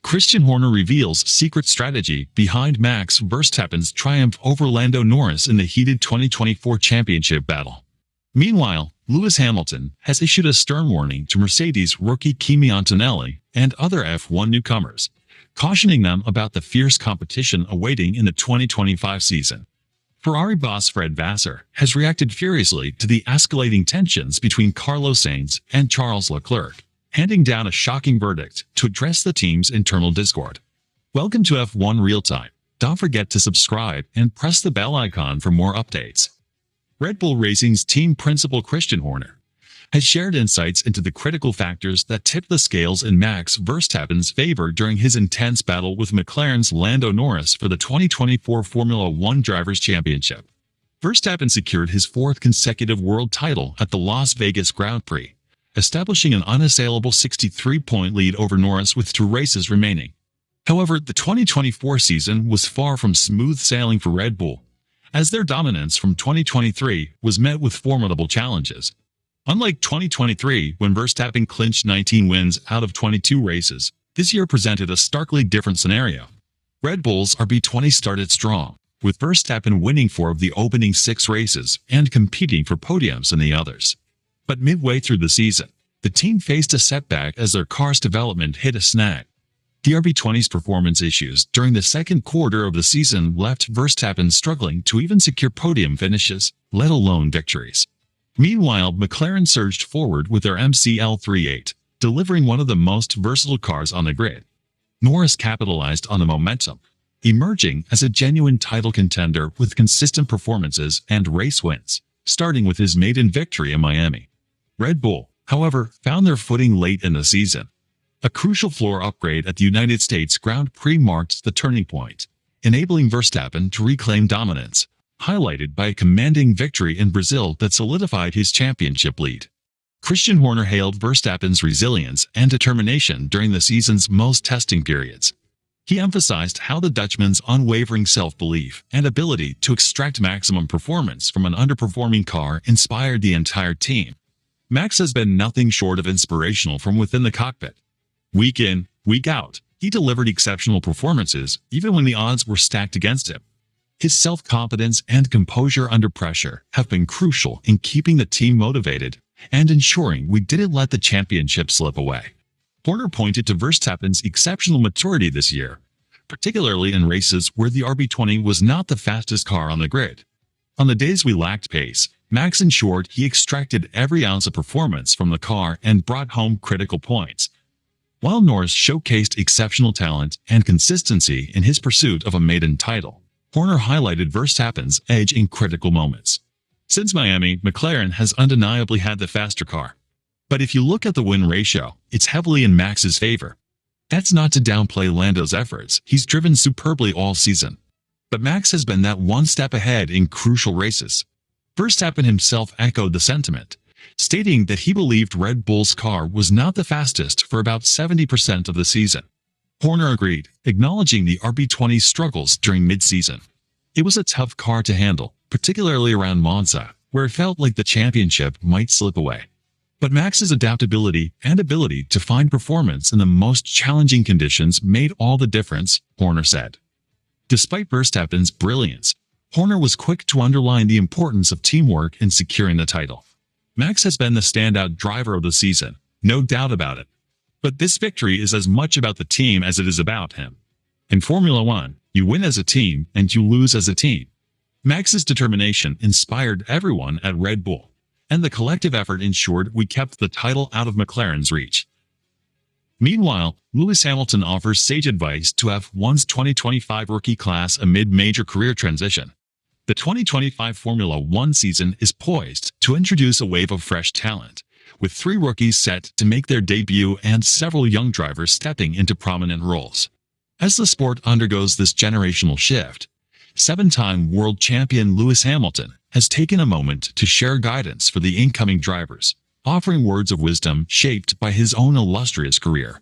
Christian Horner reveals secret strategy behind Max Verstappen's triumph over Lando Norris in the heated 2024 championship battle. Meanwhile, Lewis Hamilton has issued a stern warning to Mercedes rookie Kimi Antonelli and other F1 newcomers, cautioning them about the fierce competition awaiting in the 2025 season. Ferrari boss Fred Vasseur has reacted furiously to the escalating tensions between Carlos Sainz and Charles Leclerc, handing down a shocking verdict to address the team's internal discord. Welcome to F1 Real Time. Don't forget to subscribe and press the bell icon for more updates. Red Bull Racing's team principal Christian Horner has shared insights into the critical factors that tipped the scales in Max Verstappen's favor during his intense battle with McLaren's Lando Norris for the 2024 Formula One Drivers' Championship. Verstappen secured his fourth consecutive world title at the Las Vegas Grand Prix, establishing an unassailable 63-point lead over Norris with 2 races remaining. However, the 2024 season was far from smooth sailing for Red Bull, as their dominance from 2023 was met with formidable challenges. Unlike 2023, when Verstappen clinched 19 wins out of 22 races, this year presented a starkly different scenario. Red Bull's RB20 started strong, with Verstappen winning 4 of the opening 6 races and competing for podiums in the others. But midway through the season, the team faced a setback as their car's development hit a snag. The RB20's performance issues during the second quarter of the season left Verstappen struggling to even secure podium finishes, let alone victories. Meanwhile, McLaren surged forward with their MCL38, delivering one of the most versatile cars on the grid. Norris capitalized on the momentum, emerging as a genuine title contender with consistent performances and race wins, starting with his maiden victory in Miami. Red Bull, however, found their footing late in the season. A crucial floor upgrade at the United States Grand Prix marked the turning point, enabling Verstappen to reclaim dominance, highlighted by a commanding victory in Brazil that solidified his championship lead. Christian Horner hailed Verstappen's resilience and determination during the season's most testing periods. He emphasized how the Dutchman's unwavering self-belief and ability to extract maximum performance from an underperforming car inspired the entire team. Max has been nothing short of inspirational from within the cockpit. Week in, week out, he delivered exceptional performances even when the odds were stacked against him. His self-confidence and composure under pressure have been crucial in keeping the team motivated and ensuring we didn't let the championship slip away. Horner pointed to Verstappen's exceptional maturity this year, particularly in races where the RB20 was not the fastest car on the grid. On the days we lacked pace, Max ensured he extracted every ounce of performance from the car and brought home critical points, while Norris showcased exceptional talent and consistency in his pursuit of a maiden title. Horner highlighted Verstappen's edge in critical moments. Since Miami, McLaren has undeniably had the faster car. But if you look at the win ratio, it's heavily in Max's favor. That's not to downplay Lando's efforts. He's driven superbly all season. But Max has been that one step ahead in crucial races. Verstappen himself echoed the sentiment, stating that he believed Red Bull's car was not the fastest for about 70% of the season. Horner agreed, acknowledging the RB20's struggles during mid-season. It was a tough car to handle, particularly around Monza, where it felt like the championship might slip away. But Max's adaptability and ability to find performance in the most challenging conditions made all the difference, Horner said. Despite Verstappen's brilliance, Horner was quick to underline the importance of teamwork in securing the title. Max has been the standout driver of the season, no doubt about it. But this victory is as much about the team as it is about him. In Formula One, you win as a team and you lose as a team. Max's determination inspired everyone at Red Bull, and the collective effort ensured we kept the title out of McLaren's reach. Meanwhile, Lewis Hamilton offers sage advice to F1's 2025 rookie class amid major career transition. The 2025 Formula One season is poised to introduce a wave of fresh talent, with 3 rookies set to make their debut and several young drivers stepping into prominent roles. As the sport undergoes this generational shift, 7-time world champion Lewis Hamilton has taken a moment to share guidance for the incoming drivers, offering words of wisdom shaped by his own illustrious career.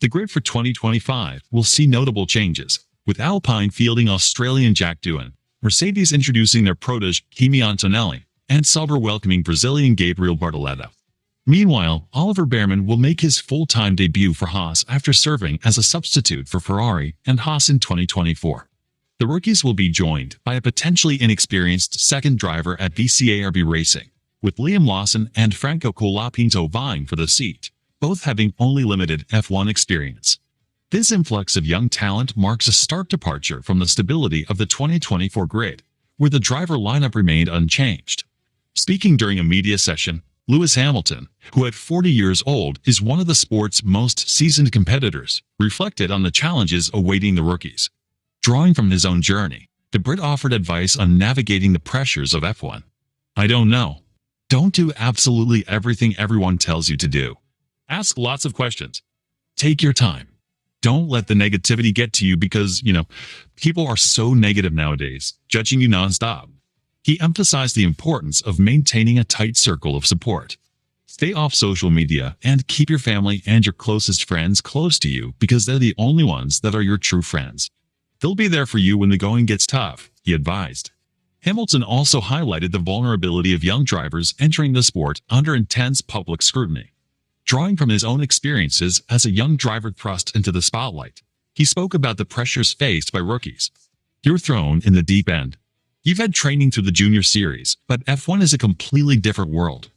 The grid for 2025 will see notable changes, with Alpine fielding Australian Jack Doohan, Mercedes introducing their protege Kimi Antonelli, and Sauber welcoming Brazilian Gabriel Bortoleto. Meanwhile, Oliver Bearman will make his full-time debut for Haas after serving as a substitute for Ferrari and Haas in 2024. The rookies will be joined by a potentially inexperienced second driver at VCARB Racing, with Liam Lawson and Franco Colapinto vying for the seat, both having only limited F1 experience. This influx of young talent marks a stark departure from the stability of the 2024 grid, where the driver lineup remained unchanged. Speaking during a media session, Lewis Hamilton, who at 40 years old is one of the sport's most seasoned competitors, reflected on the challenges awaiting the rookies. Drawing from his own journey, the Brit offered advice on navigating the pressures of F1. "I don't know. Don't do absolutely everything everyone tells you to do. Ask lots of questions. Take your time. Don't let the negativity get to you because, people are so negative nowadays, judging you nonstop." He emphasized the importance of maintaining a tight circle of support. Stay off social media and keep your family and your closest friends close to you because they're the only ones that are your true friends. They'll be there for you when the going gets tough, he advised. Hamilton also highlighted the vulnerability of young drivers entering the sport under intense public scrutiny. Drawing from his own experiences as a young driver thrust into the spotlight, he spoke about the pressures faced by rookies. "You're thrown in the deep end. You've had training through the junior series, but F1 is a completely different world.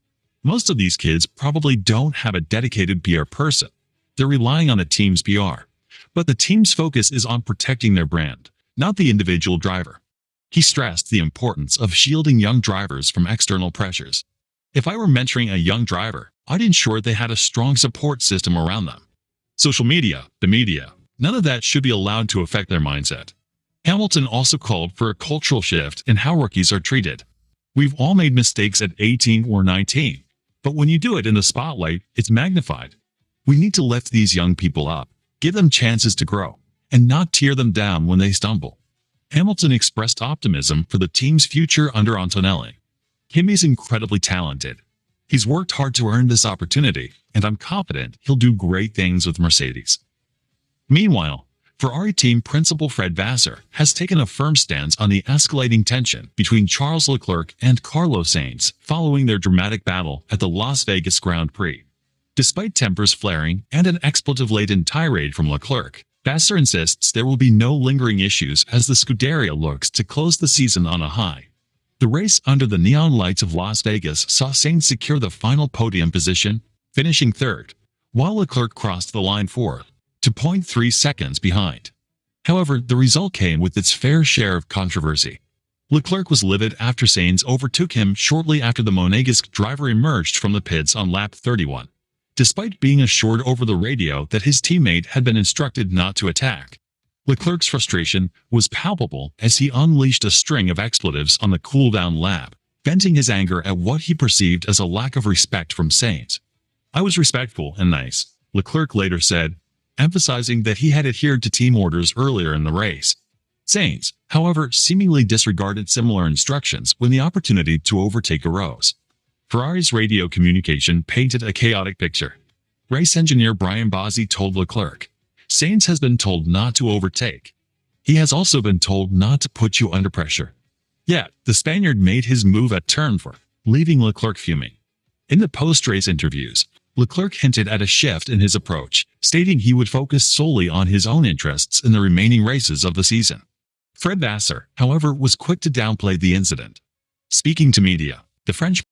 Most of these kids probably don't have a dedicated PR person. They're relying on the team's PR. But the team's focus is on protecting their brand, not the individual driver." He stressed the importance of shielding young drivers from external pressures. "If I were mentoring a young driver, I'd ensure they had a strong support system around them. Social media, the media, none of that should be allowed to affect their mindset." Hamilton also called for a cultural shift in how rookies are treated. "We've all made mistakes at 18 or 19, but when you do it in the spotlight, it's magnified. We need to lift these young people up, give them chances to grow, and not tear them down when they stumble." Hamilton expressed optimism for the team's future under Antonelli. "Kimi's incredibly talented. He's worked hard to earn this opportunity, and I'm confident he'll do great things with Mercedes." Meanwhile, Ferrari team principal Fred Vasseur has taken a firm stance on the escalating tension between Charles Leclerc and Carlos Sainz following their dramatic battle at the Las Vegas Grand Prix. Despite tempers flaring and an expletive-laden tirade from Leclerc, Vasseur insists there will be no lingering issues as the Scuderia looks to close the season on a high. The race under the neon lights of Las Vegas saw Sainz secure the final podium position, finishing third, while Leclerc crossed the line fourth, to 0.3 seconds behind. However, the result came with its fair share of controversy. Leclerc was livid after Sainz overtook him shortly after the Monegasque driver emerged from the pits on lap 31. Despite being assured over the radio that his teammate had been instructed not to attack, Leclerc's frustration was palpable as he unleashed a string of expletives on the cool-down lap, venting his anger at what he perceived as a lack of respect from Sainz. "I was respectful and nice," Leclerc later said, emphasizing that he had adhered to team orders earlier in the race. Sainz, however, seemingly disregarded similar instructions when the opportunity to overtake arose. Ferrari's radio communication painted a chaotic picture. Race engineer Brian Bozzi told Leclerc, "Sainz has been told not to overtake. He has also been told not to put you under pressure." Yet, the Spaniard made his move at turn 4, leaving Leclerc fuming. In the post-race interviews, Leclerc hinted at a shift in his approach, stating he would focus solely on his own interests in the remaining races of the season. Fred Vasseur, however, was quick to downplay the incident. Speaking to media, the French